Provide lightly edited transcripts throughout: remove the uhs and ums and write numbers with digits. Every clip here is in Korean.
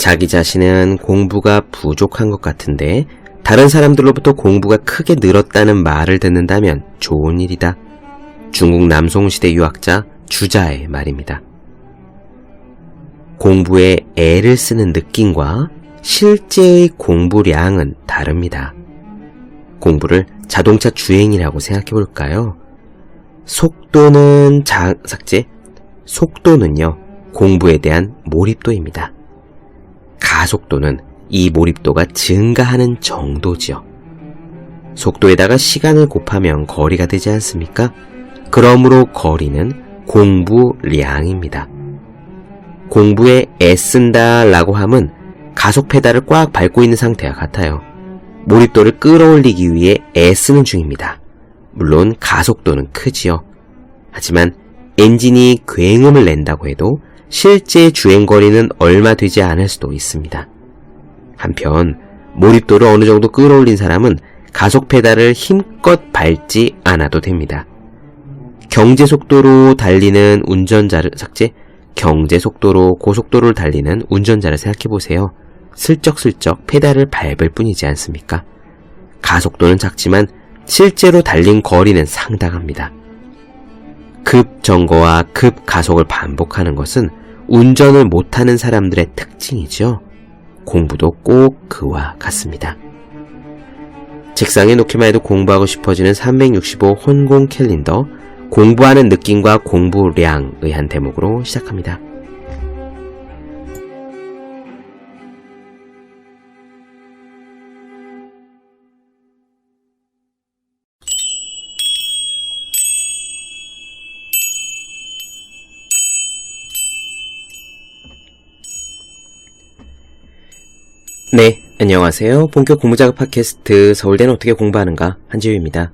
자기 자신은 공부가 부족한 것 같은데 다른 사람들로부터 공부가 크게 늘었다는 말을 듣는다면 좋은 일이다. 중국 남송시대 유학자 주자의 말입니다. 공부에 애를 쓰는 느낌과 실제의 공부량은 다릅니다. 공부를 자동차 주행이라고 생각해 볼까요? 속도는요, 공부에 대한 몰입도입니다. 가속도는 이 몰입도가 증가하는 정도지요. 속도에다가 시간을 곱하면 거리가 되지 않습니까? 그러므로 거리는 공부량입니다. 공부에 애쓴다 라고 함은 가속 페달을 꽉 밟고 있는 상태와 같아요. 몰입도를 끌어올리기 위해 애쓰는 중입니다. 물론 가속도는 크지요. 하지만 엔진이 굉음을 낸다고 해도 실제 주행거리는 얼마 되지 않을 수도 있습니다. 한편 몰입도를 어느 정도 끌어올린 사람은 가속 페달을 힘껏 밟지 않아도 됩니다. 경제속도로 고속도로를 달리는 운전자를 생각해보세요. 슬쩍슬쩍 페달을 밟을 뿐이지 않습니까? 가속도는 작지만 실제로 달린 거리는 상당합니다. 급정거와 급가속을 반복하는 것은 운전을 못하는 사람들의 특징이죠. 공부도 꼭 그와 같습니다. 책상에 놓기만 해도 공부하고 싶어지는 365 혼공 캘린더, 공부하는 느낌과 공부량의 한 대목으로 시작합니다. 네, 안녕하세요. 본격 공부작업 팟캐스트 서울대는 어떻게 공부하는가, 한지우입니다.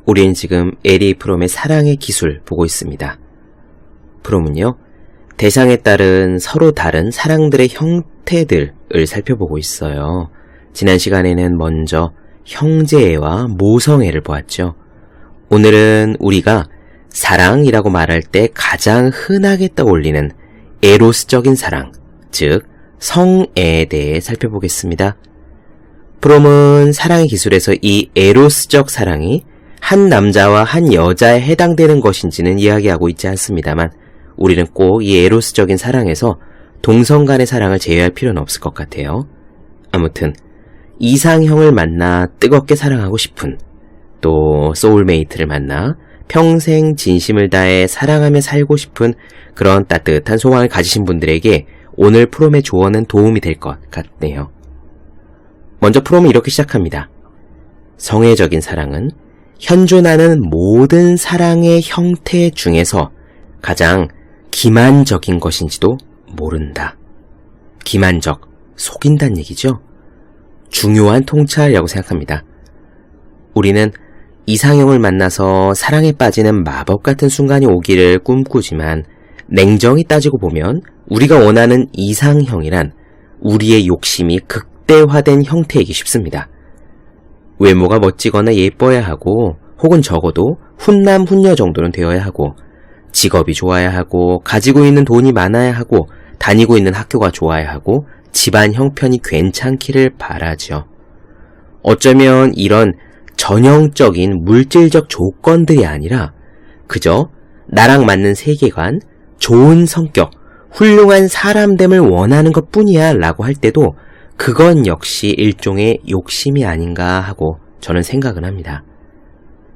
우리는 지금 에리 프롬의 사랑의 기술 보고 있습니다. 프롬은요, 대상에 따른 서로 다른 사랑들의 형태들을 살펴보고 있어요. 지난 시간에는 먼저 형제애와 모성애를 보았죠. 오늘은 우리가 사랑이라고 말할 때 가장 흔하게 떠올리는 에로스적인 사랑, 즉 성애에 대해 살펴보겠습니다. 프롬은 사랑의 기술에서 이 에로스적 사랑이 한 남자와 한 여자에 해당되는 것인지는 이야기하고 있지 않습니다만 우리는 꼭 이 에로스적인 사랑에서 동성 간의 사랑을 제외할 필요는 없을 것 같아요. 아무튼 이상형을 만나 뜨겁게 사랑하고 싶은, 또 소울메이트를 만나 평생 진심을 다해 사랑하며 살고 싶은 그런 따뜻한 소망을 가지신 분들에게 오늘 프롬의 조언은 도움이 될 것 같네요. 먼저 프롬은 이렇게 시작합니다. 성애적인 사랑은 현존하는 모든 사랑의 형태 중에서 가장 기만적인 것인지도 모른다. 기만적, 속인다는 얘기죠. 중요한 통찰이라고 생각합니다. 우리는 이상형을 만나서 사랑에 빠지는 마법 같은 순간이 오기를 꿈꾸지만 냉정히 따지고 보면 우리가 원하는 이상형이란 우리의 욕심이 극대화된 형태이기 쉽습니다. 외모가 멋지거나 예뻐야 하고, 혹은 적어도 훈남 훈녀 정도는 되어야 하고, 직업이 좋아야 하고, 가지고 있는 돈이 많아야 하고, 다니고 있는 학교가 좋아야 하고, 집안 형편이 괜찮기를 바라죠. 어쩌면 이런 전형적인 물질적 조건들이 아니라 그저 나랑 맞는 세계관, 좋은 성격, 훌륭한 사람됨을 원하는 것 뿐이야 라고 할 때도 그건 역시 일종의 욕심이 아닌가 하고 저는 생각은 합니다.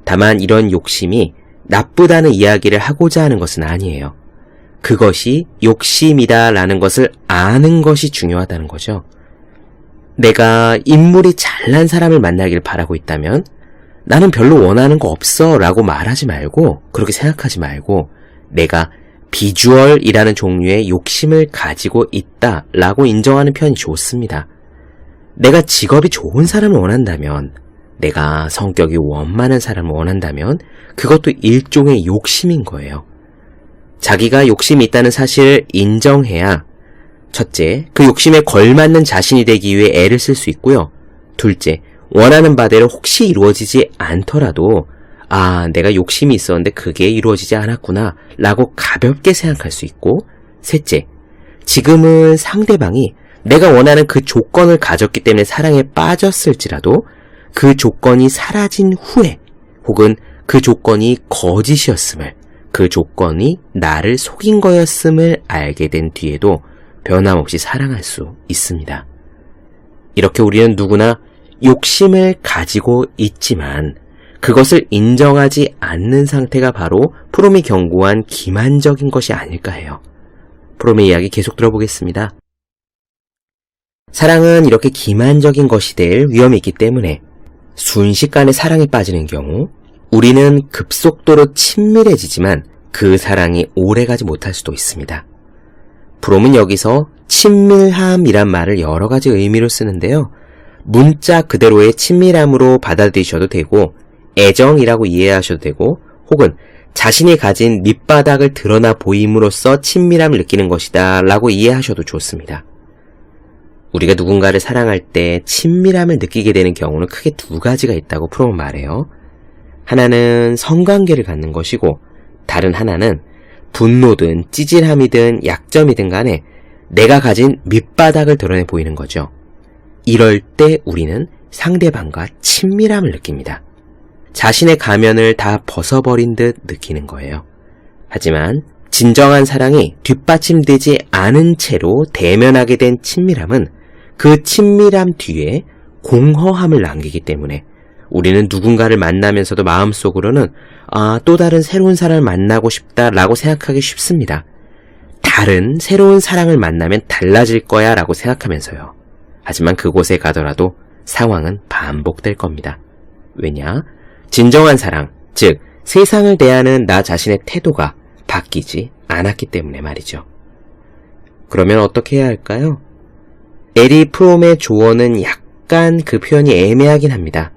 다만 이런 욕심이 나쁘다는 이야기를 하고자 하는 것은 아니에요. 그것이 욕심이다 라는 것을 아는 것이 중요하다는 거죠. 내가 인물이 잘난 사람을 만나길 바라고 있다면 나는 별로 원하는 거 없어 라고 말하지 말고, 그렇게 생각하지 말고 내가 비주얼이라는 종류의 욕심을 가지고 있다 라고 인정하는 편이 좋습니다. 내가 직업이 좋은 사람을 원한다면, 내가 성격이 원만한 사람을 원한다면 그것도 일종의 욕심인 거예요. 자기가 욕심이 있다는 사실을 인정해야 첫째, 그 욕심에 걸맞는 자신이 되기 위해 애를 쓸 수 있고요. 둘째, 원하는 바대로 혹시 이루어지지 않더라도 내가 욕심이 있었는데 그게 이루어지지 않았구나 라고 가볍게 생각할 수 있고, 셋째, 지금은 상대방이 내가 원하는 그 조건을 가졌기 때문에 사랑에 빠졌을지라도 그 조건이 사라진 후에 혹은 그 조건이 거짓이었음을, 그 조건이 나를 속인 거였음을 알게 된 뒤에도 변함없이 사랑할 수 있습니다. 이렇게 우리는 누구나 욕심을 가지고 있지만 그것을 인정하지 않는 상태가 바로 프롬이 경고한 기만적인 것이 아닐까 해요. 프롬의 이야기 계속 들어보겠습니다. 사랑은 이렇게 기만적인 것이 될 위험이 있기 때문에 순식간에 사랑에 빠지는 경우 우리는 급속도로 친밀해지지만 그 사랑이 오래가지 못할 수도 있습니다. 프롬은 여기서 친밀함이란 말을 여러 가지 의미로 쓰는데요. 문자 그대로의 친밀함으로 받아들이셔도 되고 애정이라고 이해하셔도 되고 혹은 자신이 가진 밑바닥을 드러나 보임으로써 친밀함을 느끼는 것이다 라고 이해하셔도 좋습니다. 우리가 누군가를 사랑할 때 친밀함을 느끼게 되는 경우는 크게 두 가지가 있다고 프롬은 말해요. 하나는 성관계를 갖는 것이고 다른 하나는 분노든 찌질함이든 약점이든 간에 내가 가진 밑바닥을 드러내 보이는 거죠. 이럴 때 우리는 상대방과 친밀함을 느낍니다. 자신의 가면을 다 벗어버린 듯 느끼는 거예요. 하지만 진정한 사랑이 뒷받침되지 않은 채로 대면하게 된 친밀함은 그 친밀함 뒤에 공허함을 남기기 때문에 우리는 누군가를 만나면서도 마음속으로는 또 다른 새로운 사람을 만나고 싶다라고 생각하기 쉽습니다. 다른 새로운 사랑을 만나면 달라질 거야 라고 생각하면서요. 하지만 그곳에 가더라도 상황은 반복될 겁니다. 왜냐? 진정한 사랑, 즉 세상을 대하는 나 자신의 태도가 바뀌지 않았기 때문에 말이죠. 그러면 어떻게 해야 할까요? 에리 프롬의 조언은 약간 그 표현이 애매하긴 합니다.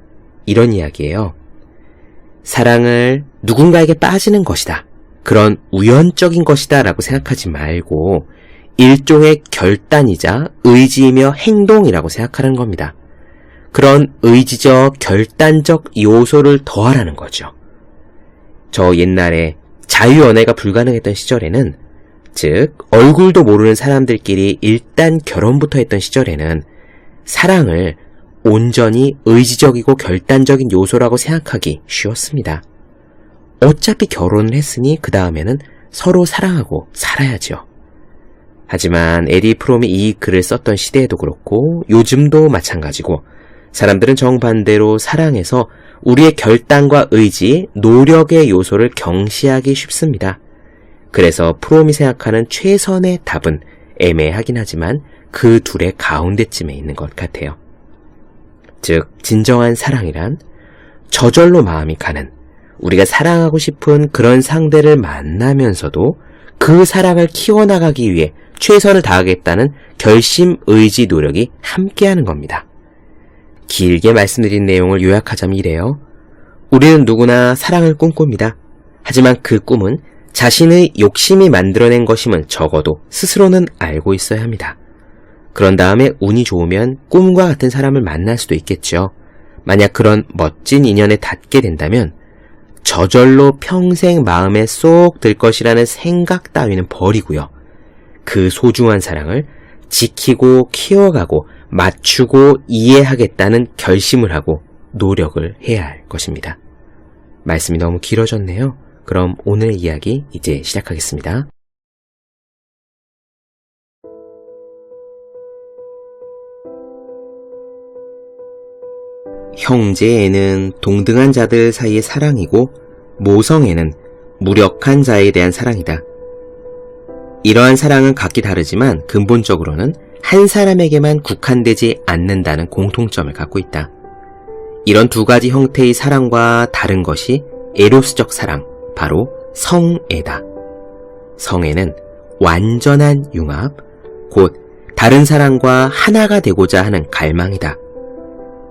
이런 이야기예요. 사랑을 누군가에게 빠지는 것이다. 그런 우연적인 것이다 라고 생각하지 말고 일종의 결단이자 의지이며 행동이라고 생각하는 겁니다. 그런 의지적, 결단적 요소를 더하라는 거죠. 저 옛날에 자유연애가 불가능했던 시절에는, 즉 얼굴도 모르는 사람들끼리 일단 결혼부터 했던 시절에는 사랑을 온전히 의지적이고 결단적인 요소라고 생각하기 쉬웠습니다. 어차피 결혼을 했으니 그 다음에는 서로 사랑하고 살아야죠. 하지만 에리 프롬이 이 글을 썼던 시대에도 그렇고 요즘도 마찬가지고 사람들은 정반대로 사랑에서 우리의 결단과 의지, 노력의 요소를 경시하기 쉽습니다. 그래서 프롬이 생각하는 최선의 답은 애매하긴 하지만 그 둘의 가운데쯤에 있는 것 같아요. 즉 진정한 사랑이란 저절로 마음이 가는, 우리가 사랑하고 싶은 그런 상대를 만나면서도 그 사랑을 키워나가기 위해 최선을 다하겠다는 결심, 의지, 노력이 함께하는 겁니다. 길게 말씀드린 내용을 요약하자면 이래요. 우리는 누구나 사랑을 꿈꿉니다. 하지만 그 꿈은 자신의 욕심이 만들어낸 것임은 적어도 스스로는 알고 있어야 합니다. 그런 다음에 운이 좋으면 꿈과 같은 사람을 만날 수도 있겠죠. 만약 그런 멋진 인연에 닿게 된다면 저절로 평생 마음에 쏙 들 것이라는 생각 따위는 버리고요. 그 소중한 사랑을 지키고 키워가고 맞추고 이해하겠다는 결심을 하고 노력을 해야 할 것입니다. 말씀이 너무 길어졌네요. 그럼 오늘 이야기 이제 시작하겠습니다. 형제애는 동등한 자들 사이의 사랑이고 모성애는 무력한 자에 대한 사랑이다. 이러한 사랑은 각기 다르지만 근본적으로는 한 사람에게만 국한되지 않는다는 공통점을 갖고 있다. 이런 두 가지 형태의 사랑과 다른 것이 에로스적 사랑, 바로 성애다. 성애는 완전한 융합, 곧 다른 사람과 하나가 되고자 하는 갈망이다.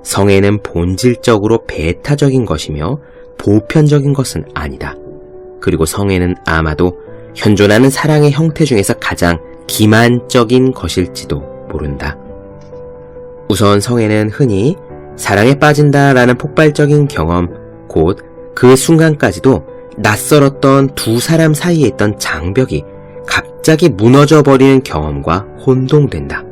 성애는 본질적으로 배타적인 것이며 보편적인 것은 아니다. 그리고 성애는 아마도 현존하는 사랑의 형태 중에서 가장 기만적인 것일지도 모른다. 우선 성애는 흔히 사랑에 빠진다라는 폭발적인 경험, 곧 그 순간까지도 낯설었던 두 사람 사이에 있던 장벽이 갑자기 무너져버리는 경험과 혼동된다.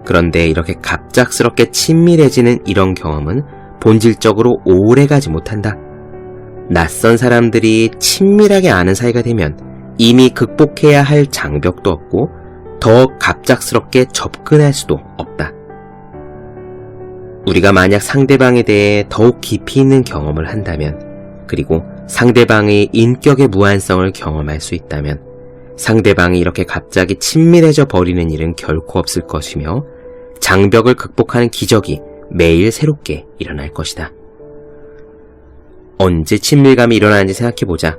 그런데 이렇게 갑작스럽게 친밀해지는 이런 경험은 본질적으로 오래가지 못한다. 낯선 사람들이 친밀하게 아는 사이가 되면 이미 극복해야 할 장벽도 없고 더 갑작스럽게 접근할 수도 없다. 우리가 만약 상대방에 대해 더욱 깊이 있는 경험을 한다면, 그리고 상대방의 인격의 무한성을 경험할 수 있다면 상대방이 이렇게 갑자기 친밀해져 버리는 일은 결코 없을 것이며 장벽을 극복하는 기적이 매일 새롭게 일어날 것이다. 언제 친밀감이 일어나는지 생각해보자.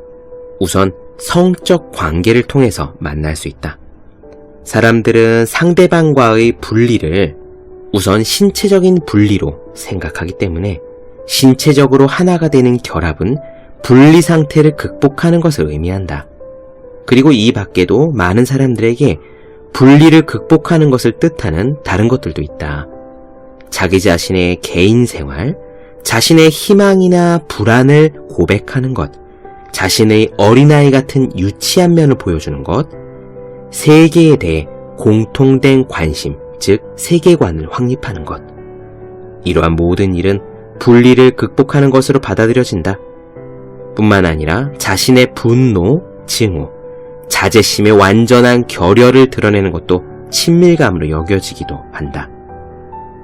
우선 성적 관계를 통해서 만날 수 있다. 사람들은 상대방과의 분리를 우선 신체적인 분리로 생각하기 때문에 신체적으로 하나가 되는 결합은 분리 상태를 극복하는 것을 의미한다. 그리고 이 밖에도 많은 사람들에게 분리를 극복하는 것을 뜻하는 다른 것들도 있다. 자기 자신의 개인 생활, 자신의 희망이나 불안을 고백하는 것, 자신의 어린아이 같은 유치한 면을 보여주는 것, 세계에 대해 공통된 관심, 즉 세계관을 확립하는 것. 이러한 모든 일은 분리를 극복하는 것으로 받아들여진다. 뿐만 아니라 자신의 분노, 증오, 자제심의 완전한 결여를 드러내는 것도 친밀감으로 여겨지기도 한다.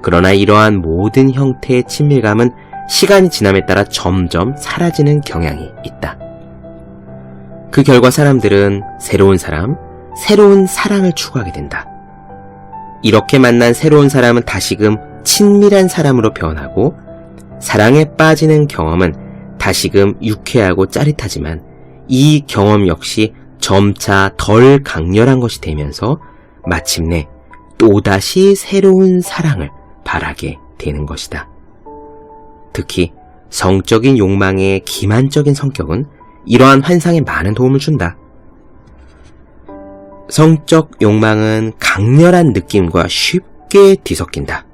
그러나 이러한 모든 형태의 친밀감은 시간이 지남에 따라 점점 사라지는 경향이 있다. 그 결과 사람들은 새로운 사람, 새로운 사랑을 추구하게 된다. 이렇게 만난 새로운 사람은 다시금 친밀한 사람으로 변하고, 사랑에 빠지는 경험은 다시금 유쾌하고 짜릿하지만 이 경험 역시 점차 덜 강렬한 것이 되면서 마침내 또다시 새로운 사랑을 바라게 되는 것이다. 특히 성적인 욕망의 기만적인 성격은 이러한 환상에 많은 도움을 준다. 성적 욕망은 강렬한 느낌과 쉽게 뒤섞인다.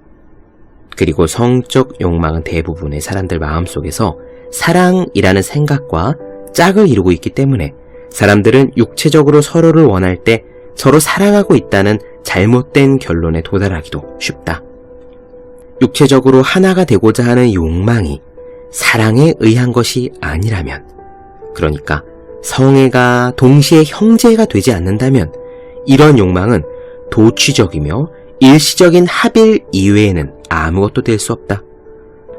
그리고 성적 욕망은 대부분의 사람들 마음속에서 사랑이라는 생각과 짝을 이루고 있기 때문에 사람들은 육체적으로 서로를 원할 때 서로 사랑하고 있다는 잘못된 결론에 도달하기도 쉽다. 육체적으로 하나가 되고자 하는 욕망이 사랑에 의한 것이 아니라면, 그러니까 성애가 동시에 형제가 되지 않는다면 이런 욕망은 도취적이며 일시적인 합일 이외에는 아무것도 될 수 없다.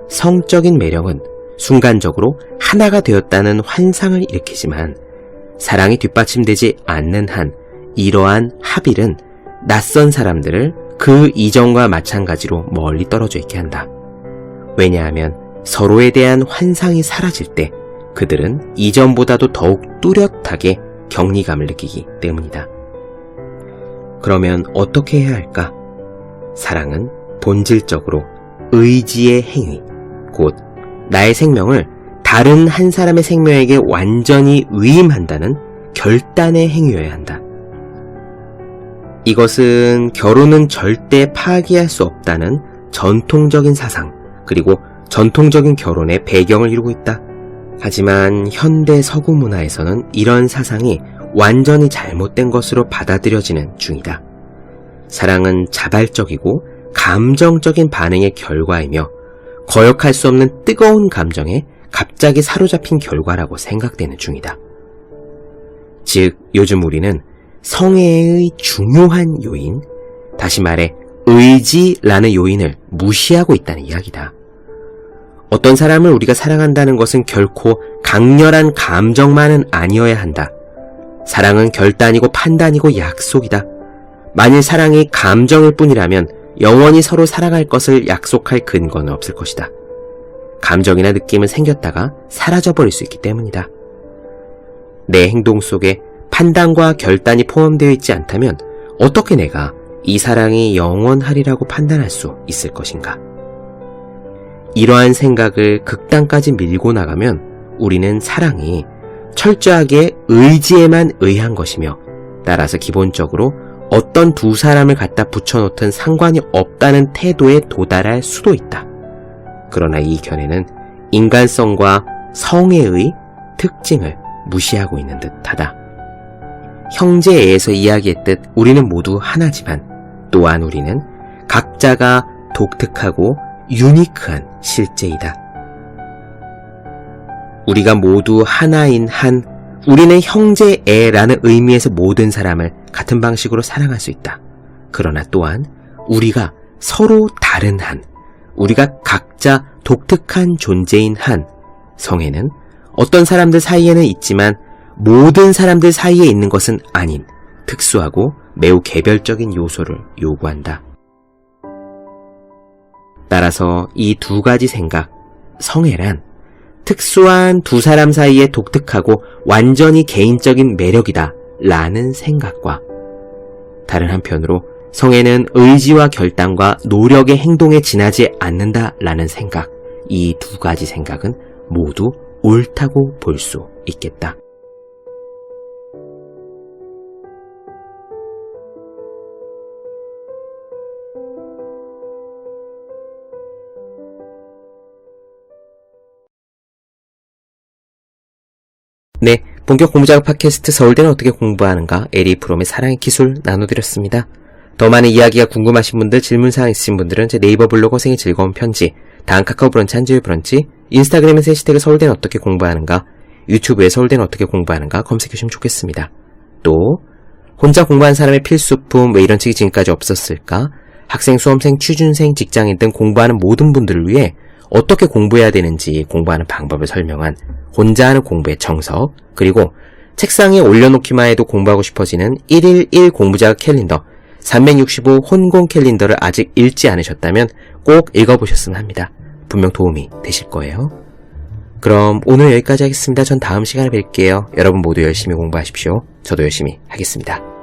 성적인 매력은 순간적으로 하나가 되었다는 환상을 일으키지만 사랑이 뒷받침되지 않는 한 이러한 합일은 낯선 사람들을 그 이전과 마찬가지로 멀리 떨어져 있게 한다. 왜냐하면 서로에 대한 환상이 사라질 때 그들은 이전보다도 더욱 뚜렷하게 격리감을 느끼기 때문이다. 그러면 어떻게 해야 할까? 사랑은 본질적으로 의지의 행위, 곧 나의 생명을 다른 한 사람의 생명에게 완전히 위임한다는 결단의 행위여야 한다. 이것은 결혼은 절대 파기할 수 없다는 전통적인 사상, 그리고 전통적인 결혼의 배경을 이루고 있다. 하지만 현대 서구 문화에서는 이런 사상이 완전히 잘못된 것으로 받아들여지는 중이다. 사랑은 자발적이고 감정적인 반응의 결과이며 거역할 수 없는 뜨거운 감정에 갑자기 사로잡힌 결과라고 생각되는 중이다. 즉, 요즘 우리는 성애의 중요한 요인, 다시 말해 의지라는 요인을 무시하고 있다는 이야기다. 어떤 사람을 우리가 사랑한다는 것은 결코 강렬한 감정만은 아니어야 한다. 사랑은 결단이고 판단이고 약속이다. 만일 사랑이 감정일 뿐이라면 영원히 서로 사랑할 것을 약속할 근거는 없을 것이다. 감정이나 느낌은 생겼다가 사라져버릴 수 있기 때문이다. 내 행동 속에 판단과 결단이 포함되어 있지 않다면 어떻게 내가 이 사랑이 영원하리라고 판단할 수 있을 것인가? 이러한 생각을 극단까지 밀고 나가면 우리는 사랑이 철저하게 의지에만 의한 것이며, 따라서 기본적으로 어떤 두 사람을 갖다 붙여놓든 상관이 없다는 태도에 도달할 수도 있다. 그러나 이 견해는 인간성과 성애의 특징을 무시하고 있는 듯하다. 형제애에서 이야기했듯 우리는 모두 하나지만 또한 우리는 각자가 독특하고 유니크한 실제이다. 우리가 모두 하나인 한, 우리는 형제애라는 의미에서 모든 사람을 같은 방식으로 사랑할 수 있다. 그러나 또한 우리가 서로 다른 한, 우리가 각자 독특한 존재인 한, 성애는 어떤 사람들 사이에는 있지만 모든 사람들 사이에 있는 것은 아닌 특수하고 매우 개별적인 요소를 요구한다. 따라서 이 두 가지 생각, 성애란 특수한 두 사람 사이의 독특하고 완전히 개인적인 매력이다 라는 생각과, 다른 한편으로 성애는 의지와 결단과 노력의 행동에 지나지 않는다 라는 생각, 이 두 가지 생각은 모두 옳다고 볼 수 있겠다. 네, 본격 공부작업 팟캐스트 서울대는 어떻게 공부하는가, 에리 프롬의 사랑의 기술 나눠드렸습니다. 더 많은 이야기가 궁금하신 분들, 질문사항 있으신 분들은 제 네이버 블로그 생의 즐거운 편지, 다음 카카오 브런치 한지의 브런치, 인스타그램에서 해시태그 서울대는 어떻게 공부하는가, 유튜브에 서울대는 어떻게 공부하는가 검색해주시면 좋겠습니다. 또 혼자 공부한 사람의 필수품, 왜 이런 책이 지금까지 없었을까, 학생, 수험생, 취준생, 직장인 등 공부하는 모든 분들을 위해 어떻게 공부해야 되는지 공부하는 방법을 설명한 혼자 하는 공부의 정석, 그리고 책상에 올려놓기만 해도 공부하고 싶어지는 1일 1 공부자극 캘린더 365 혼공 캘린더를 아직 읽지 않으셨다면 꼭 읽어보셨으면 합니다. 분명 도움이 되실 거예요. 그럼 오늘 여기까지 하겠습니다. 전 다음 시간에 뵐게요. 여러분 모두 열심히 공부하십시오. 저도 열심히 하겠습니다.